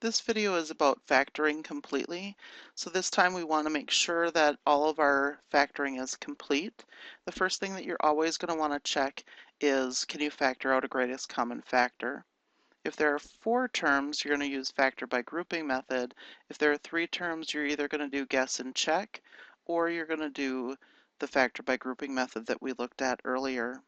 This video is about factoring completely. So this time we want to make sure that all of our factoring is complete. The first thing that you're always going to want to check is, can you factor out a greatest common factor? If there are 4 terms, you're going to use factor by grouping method. If there are 3 terms, you're either going to do guess and check, or you're going to do the factor by grouping method that we looked at earlier.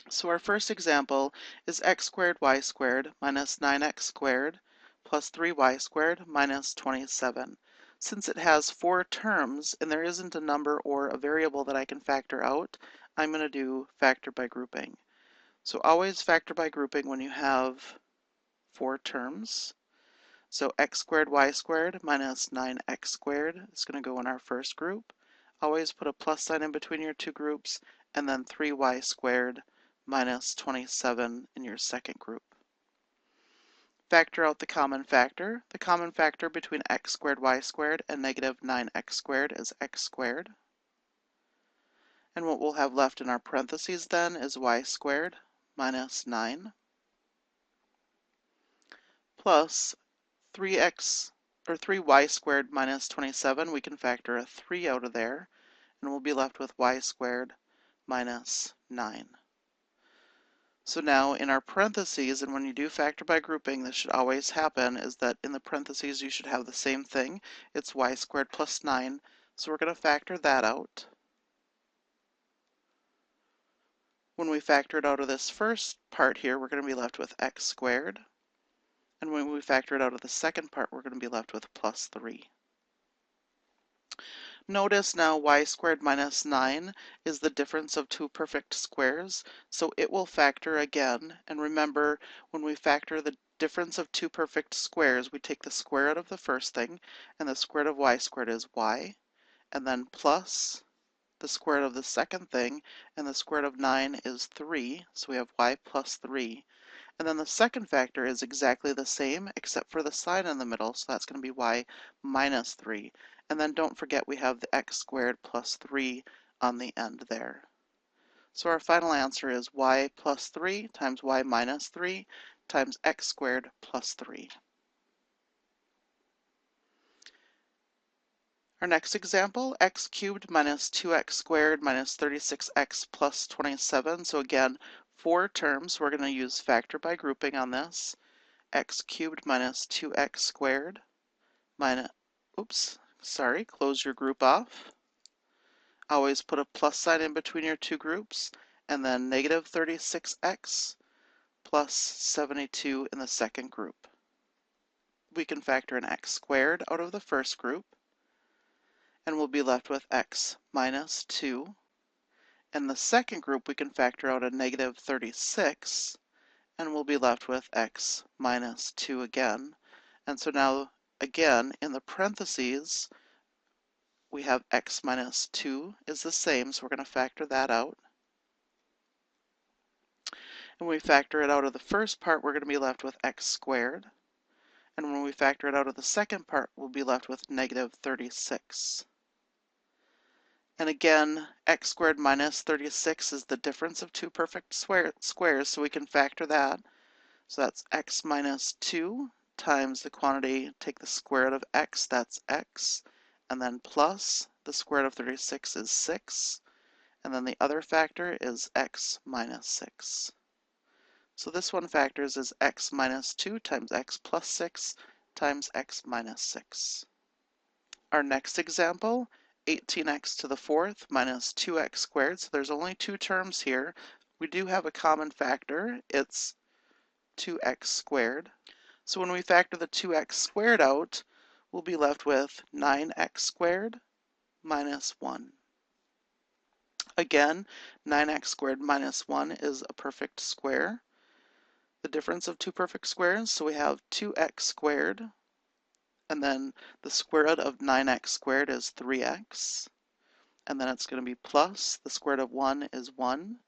So our first example is x squared y squared minus 9x squared plus 3y squared minus 27. Since it has 4 terms and there isn't a number or a variable that I can factor out, I'm going to do factor by grouping. So always factor by grouping when you have 4 terms. So x squared y squared minus 9x squared is going to go in our first group. Always put a plus sign in between your 2 groups, and then 3y squared minus 27 in your second group. Factor out the common factor. The common factor between x squared y squared and negative 9x squared is x squared. And what we'll have left in our parentheses then is y squared minus 9 plus 3y squared minus 27. We can factor a 3 out of there, and we'll be left with y squared minus 9. So now in our parentheses, and when you do factor by grouping, this should always happen, is that in the parentheses you should have the same thing. It's y squared plus 9, so we're going to factor that out. When we factor it out of this first part here, we're going to be left with x squared. And when we factor it out of the second part, we're going to be left with plus 3. Notice now y squared minus 9 is the difference of 2 perfect squares, so it will factor again. And remember, when we factor the difference of 2 perfect squares, we take the square root of the first thing, and the square root of y squared is y, and then plus the square root of the second thing, and the square root of 9 is 3, so we have y plus 3. And then the second factor is exactly the same, except for the sign in the middle, so that's going to be y minus 3. And then don't forget we have the x squared plus 3 on the end there. So our final answer is y plus 3 times y minus 3 times x squared plus 3. Our next example, x cubed minus 2x squared minus 36x plus 27. So again, 4 terms. We're going to use factor by grouping on this. X cubed minus 2x squared minus, close your group off. Always put a plus sign in between your 2 groups, and then negative 36x plus 72 in the second group. We can factor an x squared out of the first group, and we'll be left with x minus 2. In the second group, we can factor out a negative 36, and we'll be left with x minus 2 again. And so now, again, in the parentheses, we have x minus 2 is the same, so we're going to factor that out. And when we factor it out of the first part, we're going to be left with x squared. And when we factor it out of the second part, we'll be left with negative 36. And again, x squared minus 36 is the difference of 2 perfect squares, so we can factor that. So that's x minus 2 times the quantity, take the square root of x, that's x, and then plus the square root of 36 is 6, and then the other factor is x minus 6. So this one factors as x minus 2 times x plus 6 times x minus 6. Our next example, 18x to the 4th minus 2x squared. So there's only 2 terms here. We do have a common factor. It's 2x squared. So when we factor the 2x squared out, we'll be left with 9x squared minus 1. Again, 9x squared minus 1 is a perfect square. The difference of 2 perfect squares, so we have 2x squared, and then the square root of 9x squared is 3x, and then it's going to be plus, the square root of 1 is 1,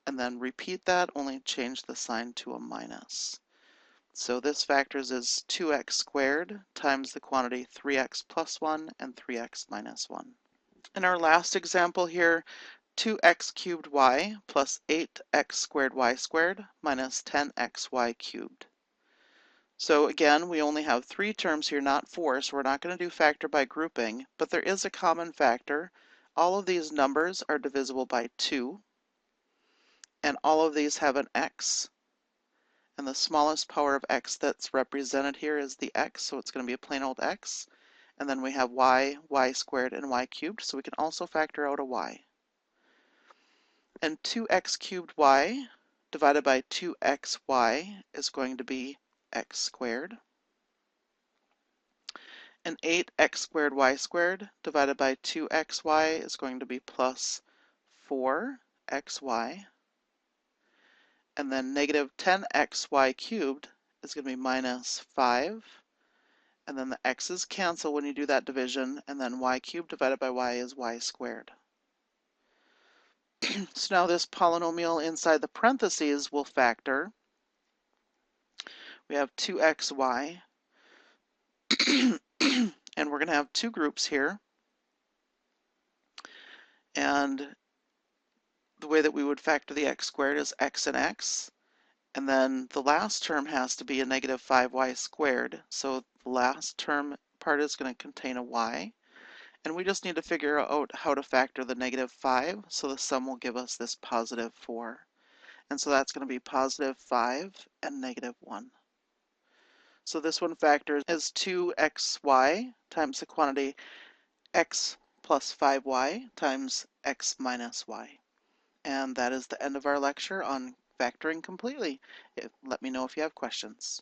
and then repeat that, only change the sign to a minus. So this factors as 2x squared times the quantity 3x plus 1 and 3x minus 1. In our last example here, 2x cubed y plus 8x squared y squared minus 10xy cubed. So again, we only have 3 terms here, not 4, so we're not going to do factor by grouping, but there is a common factor. All of these numbers are divisible by 2, and all of these have an x, and the smallest power of x that's represented here is the x, so it's going to be a plain old x. And then we have y, y squared, and y cubed, so we can also factor out a y. And 2x cubed y divided by 2xy is going to be x squared. And 8x squared y squared divided by 2xy is going to be plus 4xy. And then negative 10xy cubed is going to be minus 5. And then the x's cancel when you do that division, and then y cubed divided by y is y squared. So now this polynomial inside the parentheses will factor. We have 2xy, and we're going to have 2 groups here. And the way that we would factor the x squared is x and x. And then the last term has to be a negative 5y squared. So the last term part is going to contain a y. And we just need to figure out how to factor the negative 5. So the sum will give us this positive 4. And so that's going to be positive 5 and negative 1. So this one factor is 2xy times the quantity x plus 5y times x minus y. And that is the end of our lecture on factoring completely. Let me know if you have questions.